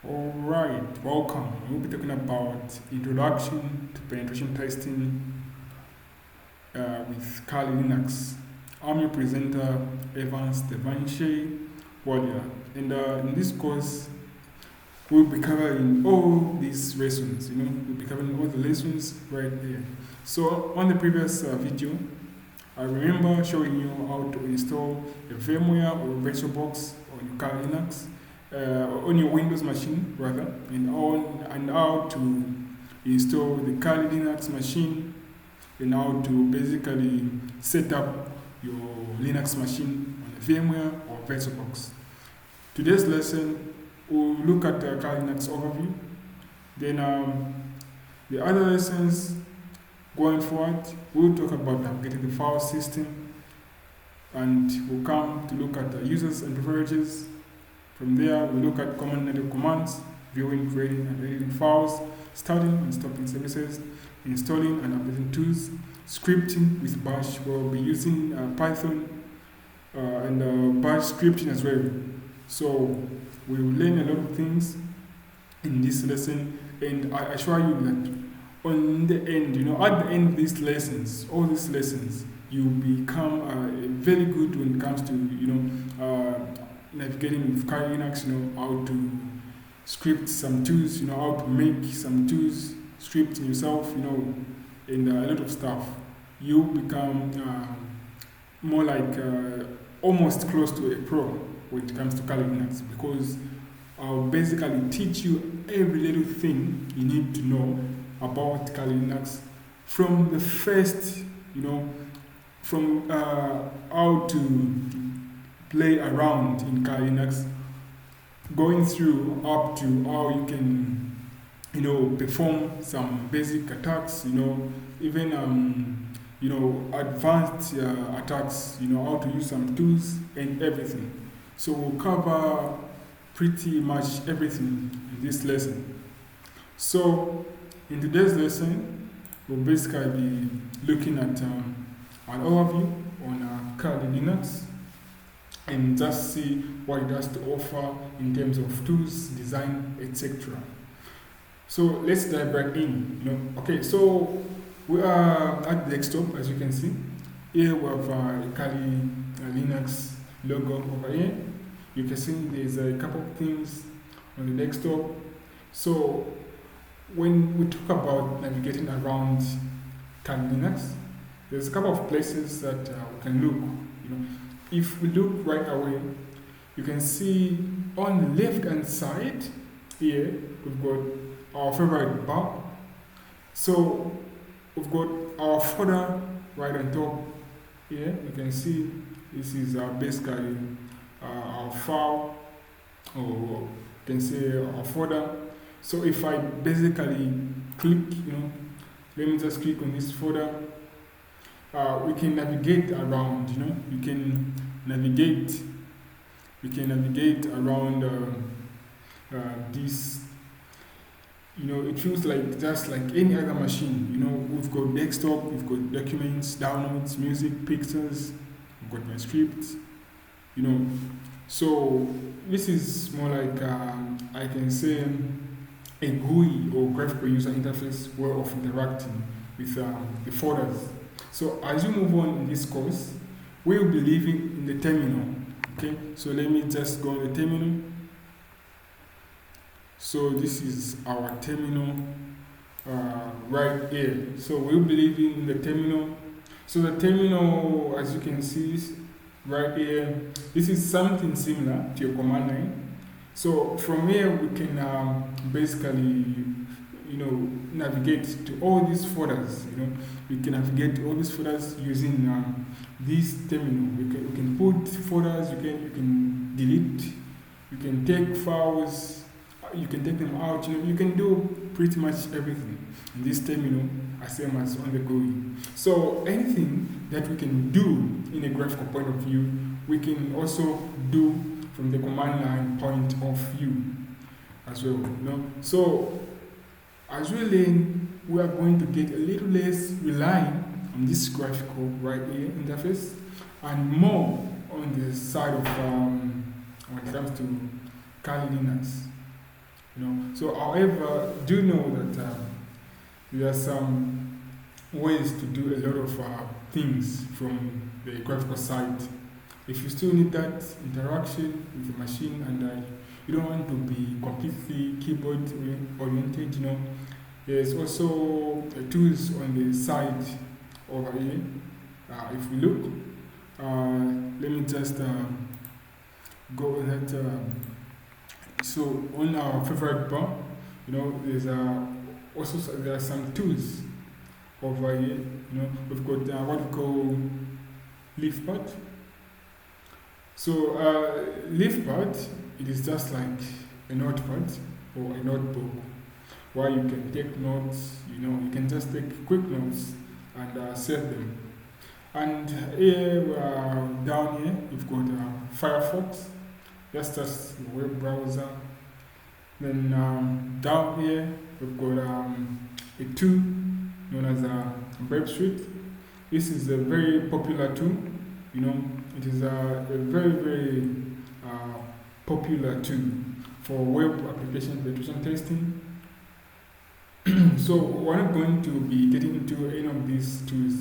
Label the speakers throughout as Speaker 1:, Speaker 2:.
Speaker 1: Alright, welcome. We'll be talking about introduction to penetration testing with Kali Linux. I'm your presenter, Evans Devanche Walia. And in this course, we'll be covering all these lessons. We'll be covering all the lessons right there. So on the previous video, I remember showing you how to install a VMware or VirtualBox on your Kali Linux. On your Windows machine rather, and how to install the Kali Linux machine, and how to basically set up your Linux machine on a VMware or VirtualBox. Today's lesson we'll look at the Kali Linux overview. Then the other lessons going forward, we'll talk about navigating the file system, and we'll come to look at the users and privileges. From there, we look at common network commands, viewing, creating, and editing files, starting and stopping services, installing and updating tools, scripting with Bash. We'll be using Python and Bash scripting as well. So we will learn a lot of things in this lesson, and I assure you that on the end, at the end of these lessons, all these lessons, you become very good when it comes to navigating with Kali Linux, how to script some tools, how to make some tools, scripting yourself, and a lot of stuff. You become more like almost close to a pro when it comes to Kali Linux, because I'll basically teach you every little thing you need to know about Kali Linux from the first, from how to play around in Kali Linux, going through up to how you can, perform some basic attacks, even, advanced attacks, how to use some tools and everything. So we'll cover pretty much everything in this lesson. So in today's lesson, we'll basically be looking at an overview on Kali Linux, and just see what it has to offer in terms of tools, design, etc. So let's dive right in. Okay, so we are at the desktop, as you can see. Here we have a Kali Linux logo over here. You can see there's a couple of things on the desktop. So when we talk about navigating around Kali Linux, there's a couple of places that we can look. If we look right away, you can see on the left hand side here, we've got our favorite bar. So we've got our folder right on top here. You can see this is basically our file, or you can say our folder. So if I basically click, let me just click on this folder. We can navigate around, you can navigate around this, it feels like just like any other machine. We've got desktop, we've got documents, downloads, music, pictures, we've got my scripts, so this is more like I can say a GUI, or graphical user interface, way of interacting with the folders. So as you move on in this course, we'll be living in the terminal. Okay, so let me just go on the terminal. So this is our terminal right here. So we'll be living in the terminal. So the terminal, as you can see right here, this is something similar to your command line. So from here we can basically navigate to all these folders. We can navigate to all these folders using this terminal. We can put folders, you can delete, you can take files, you can take them out, you can do pretty much everything in this terminal, as same as on the GUI. So anything that we can do in a graphical point of view, we can also do from the command line point of view as well. So as we learn, we are going to get a little less relying on this graphical right here interface, and more on the side of when it comes to Kali Linux. So however, do know that there are some ways to do a lot of things from the graphical side. If you still need that interaction with the machine and you don't want to be completely keyboard oriented, there's also tools on the side over here. If we look, let me just go ahead. So on our favorite bar, there's also there are some tools over here. We've got what we call leaf pad. So leaf pad, it is just like a notepad or a notebook where you can take notes. You can just take quick notes and save them. And here down here, we've got Firefox. That's just the web browser. Then down here, we've got a tool known as WebSuite. This is a very popular tool. It is a very, very popular tool for web application penetration testing. So we're not going to be getting into any of these tools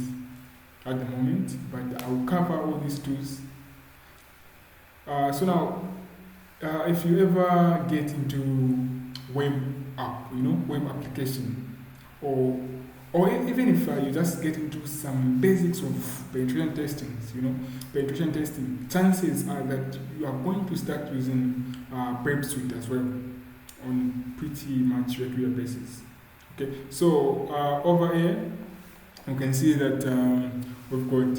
Speaker 1: at the moment, but I will cover all these tools. So now, if you ever get into web app, web application, or even if you just get into some basics of penetration testing, chances are that you are going to start using WebSuite as well on pretty much regular basis. Okay, so over here you can see that we've got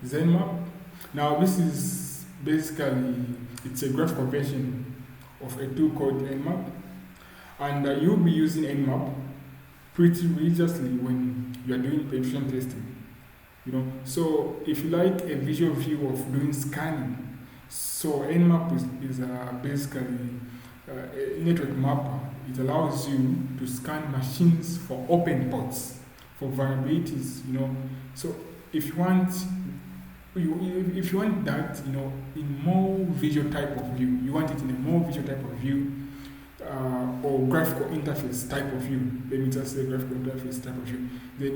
Speaker 1: ZenMap. Now this is basically, it's a graphical version of a tool called Nmap, and you'll be using Nmap pretty religiously when you are doing penetration testing. So if you like a visual view of doing scanning, so Nmap is basically a network mapper. It allows you to scan machines for open ports, for vulnerabilities. So if you want that, in more visual type of view, you want it in a more visual type of view, or graphical interface type of view. Let me just say graphical interface type of view. Then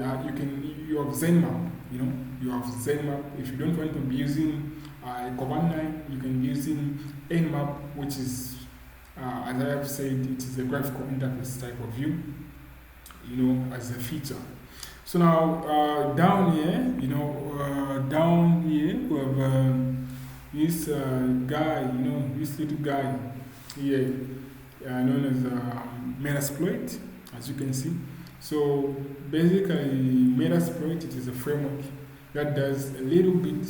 Speaker 1: you have ZenMap. You have ZenMap. If you don't want to be using command line, you can be using Nmap, which is, as I have said, it is a graphical interface type of view. As a feature. So now down here, we have this guy, this little guy here, known as Metasploit, as you can see. So basically, Metasploit, it is a framework that does a little bit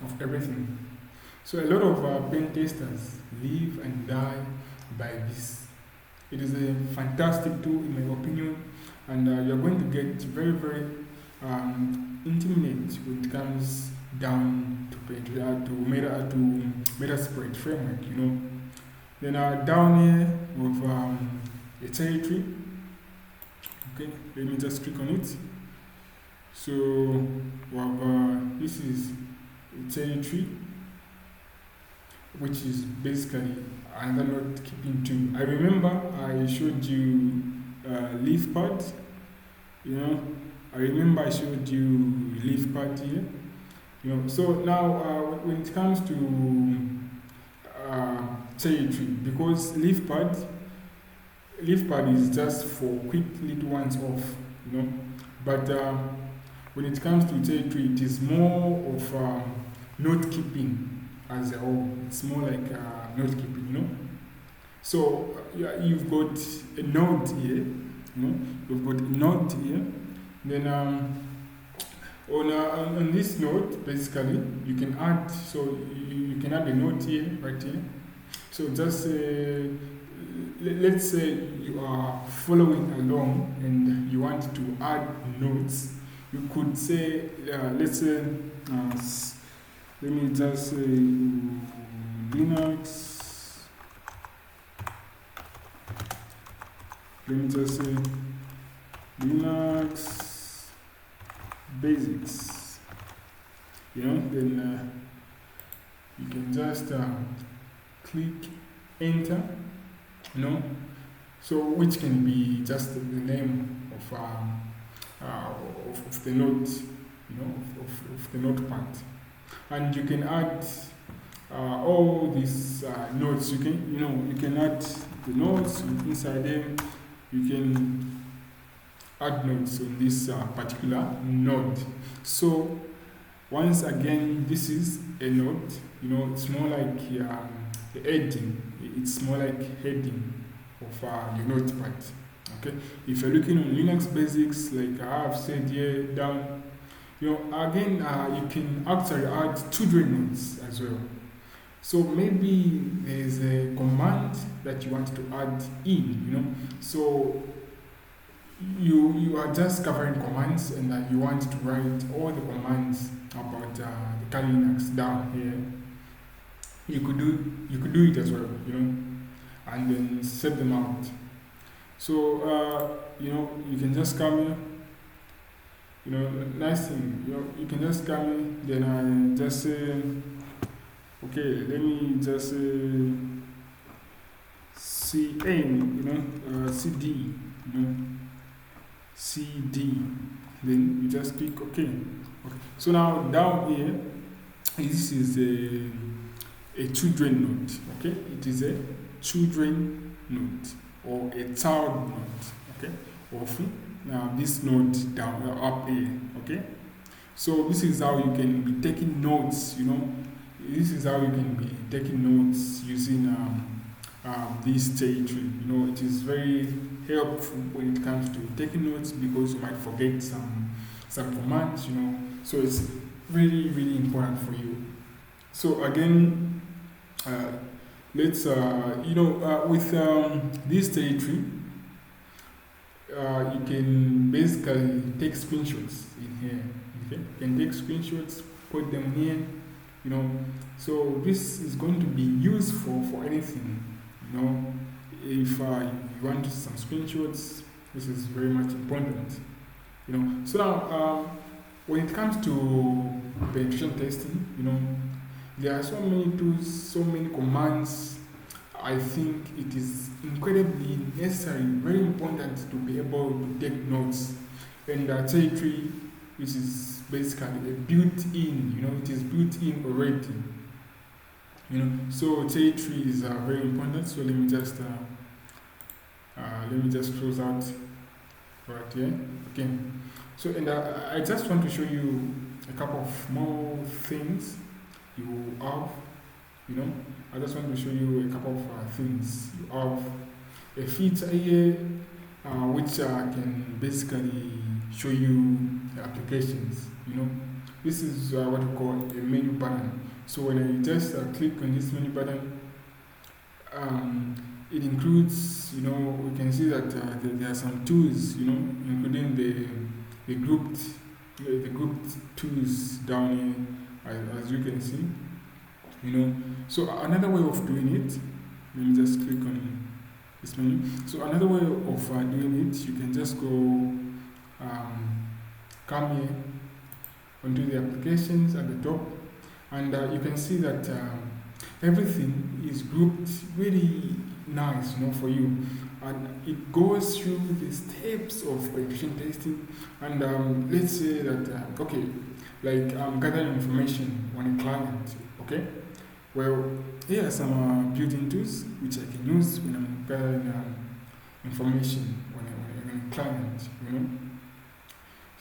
Speaker 1: of everything. So a lot of pen testers live and die by this. It is a fantastic tool, in my opinion, and you're going to get very, very intimate when it comes down to Metasploit framework. Then down here we have a territory. Okay, let me just click on it. So we have this is a territory, which is basically another note keeping tool. I remember I showed you leaf pad. I remember I showed you leaf pad here. So now when it comes to territory, because leaf pad is just for quick little ones off, but when it comes to territory, it is more of note keeping as a whole. It's more like note keeping, So you've got a node here, you've got a node here. Then on this node, basically, you can add. So you can add a node here, right here. So just let's say you are following along and you want to add nodes. You could say, let's say, let me just say Linux. Let me just say Linux basics. Then you can just click enter. So which can be just the name of the node, of the node part. And you can add all these nodes. You can add the nodes inside them. You can add nodes on this particular node. So once again, this is a node. It's more like the heading. It's more like heading of the node part. Okay. If you're looking on Linux basics, like I have said here down, again, you can actually add children nodes as well. So maybe there's a command that you want to add in, So you are just covering commands, and you want to write all the commands about the Kali Linux down here. You could do it as well, and then set them out. So you can just come here. Nice thing. You can just come in. Then I just say, okay, let me just CD, CD. Then you just click OK. So now down here, this is a children node. Okay, it is a children node or a child node. Okay, now this node down up here. Okay, so this is how you can be taking notes. This is how you can be taking notes using this territory. It is very helpful when it comes to taking notes, because you might forget some commands. So it's really, really important for you. So again, let's with this territory, you can basically take screenshots in here. Okay, you can take screenshots, put them here. So this is going to be useful for anything. If you want some screenshots, this is very much important. So now when it comes to penetration testing, there are so many tools, so many commands. I think it is incredibly necessary, very important to be able to take notes. And territory, which is basically built-in, it is built in already. So territory is very important. So let me just close out right here. Okay. So I just want to show you a couple of more things you have. I just want to show you a couple of things. You have a feature here which can basically show you the applications. This is what we call a menu button. So when I just click on this menu button, it includes, we can see that there are some tools, including the grouped tools down here, as you can see. So another way of doing it, let me just click on this menu. So another way of doing it, you can just go come here onto the applications at the top, and you can see that everything is grouped really nice, for you, and it goes through the steps of penetration testing. And let's say that okay, like I'm gathering information on a client. Okay, well, here are some built-in tools which I can use when I'm gathering information on a client.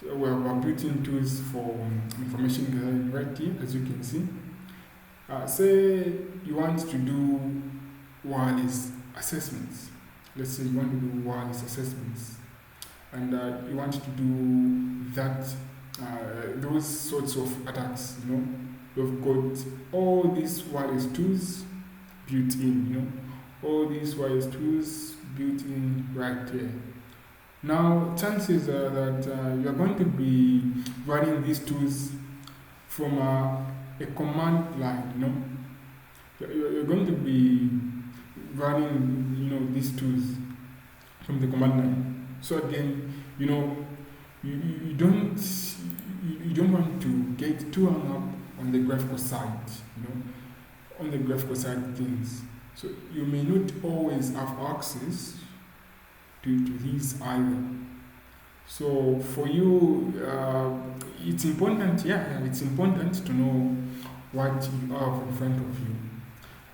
Speaker 1: So we have built-in tools for information gathering right here, as you can see. Say you want to do wireless assessments. Let's say you want to do wireless assessments, and you want to do that, those sorts of attacks. We've got all these wireless tools built in. All these wireless tools built in right here. Now, chances are that you are going to be running these tools from a command line. You're going to be running, these tools from the command line. So again, you don't want to get too hung up on the graphical side, on the graphical side of things. So you may not always have access to these either. So for you, it's important, it's important to know what you have in front of you.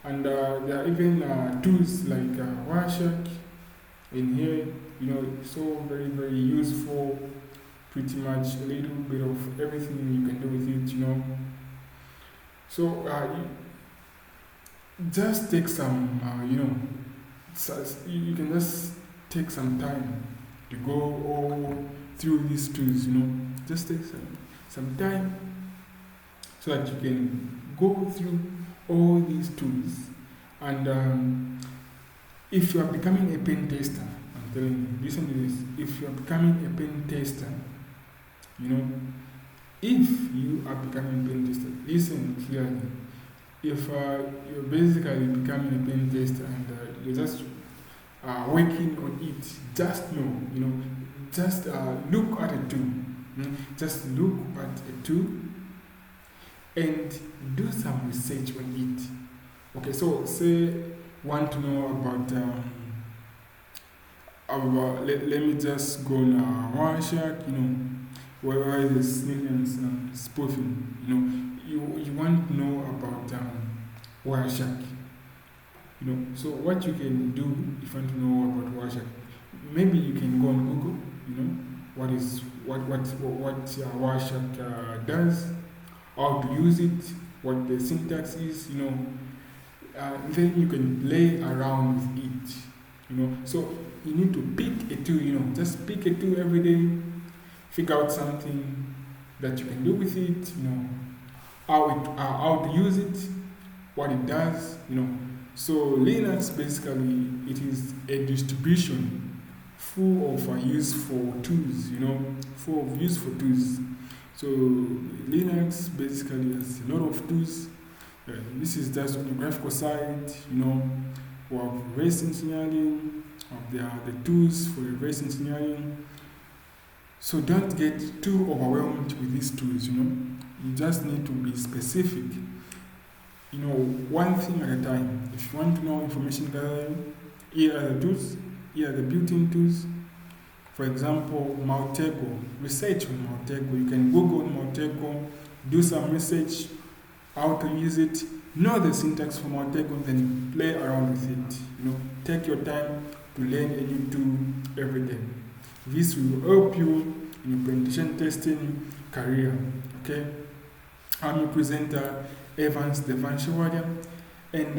Speaker 1: And there are even tools like Wireshark in here, so very, very useful. Pretty much a little bit of everything you can do with it. So just take some, you can just take some time to go all through these tools, just take some time so that you can go through all these tools. And if you are becoming a pen tester, I'm telling you, listen to this. If you are becoming a pen tester, if you are becoming a pen tester, listen clearly. If you're basically becoming a pen tester and you're just working on it, just know, just look at a tool. Just look at a tool and do some research on it. Okay, so say want to know about let me just go on Wireshark, where the millions spoofing, you want to know about Wireshark. So what you can do if you want to know about Wireshark, maybe you can go on Google, what Wireshark does, how to use it, what the syntax is, then you can play around with it, So you need to pick a tool, just pick a tool every day, figure out something that you can do with it, how to use it, what it does, So Linux basically it is a distribution full of useful tools, full of useful tools. So Linux basically has a lot of tools. This is just on the graphical side, we have reverse engineering, there are the tools for reverse engineering. So don't get too overwhelmed with these tools, You just need to be specific. One thing at a time. If you want to know information gathering, here are the tools, here are the built-in tools. For example, Maltego, research on Maltego. You can Google on Maltego, do some research, how to use it, know the syntax for Maltego, then play around with it. Take your time to learn a new tool every day. This will help you in your penetration testing career. Okay, I'm your presenter, Evans Devanshawada, and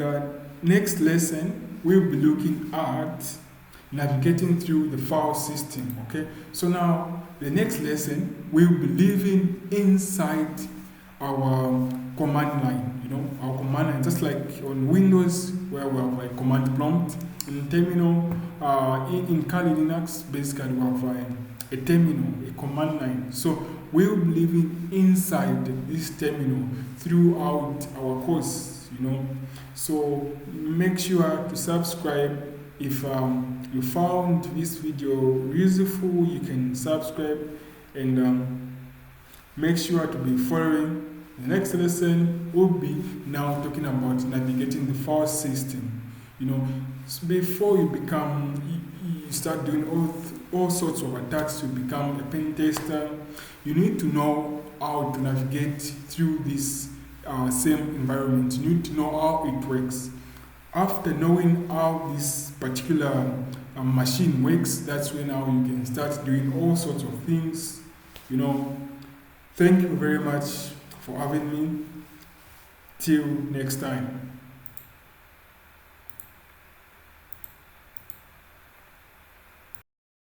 Speaker 1: next lesson we'll be looking at navigating through the file system. Okay, so now the next lesson we'll be living inside our command line. Our command line, just like on Windows where we have a command prompt. In terminal, in Kali Linux, basically we have a terminal, a command line. So we'll be living inside this terminal throughout our course, So make sure to subscribe. If you found this video useful, you can subscribe and make sure to be following. The next lesson will be now talking about navigating the file system. Before you start doing all sorts of attacks to become a pen tester, you need to know how to navigate through this same environment. You need to know how it works. After knowing how this particular machine works, that's when now you can start doing all sorts of things. Thank you very much for having me. Till next time.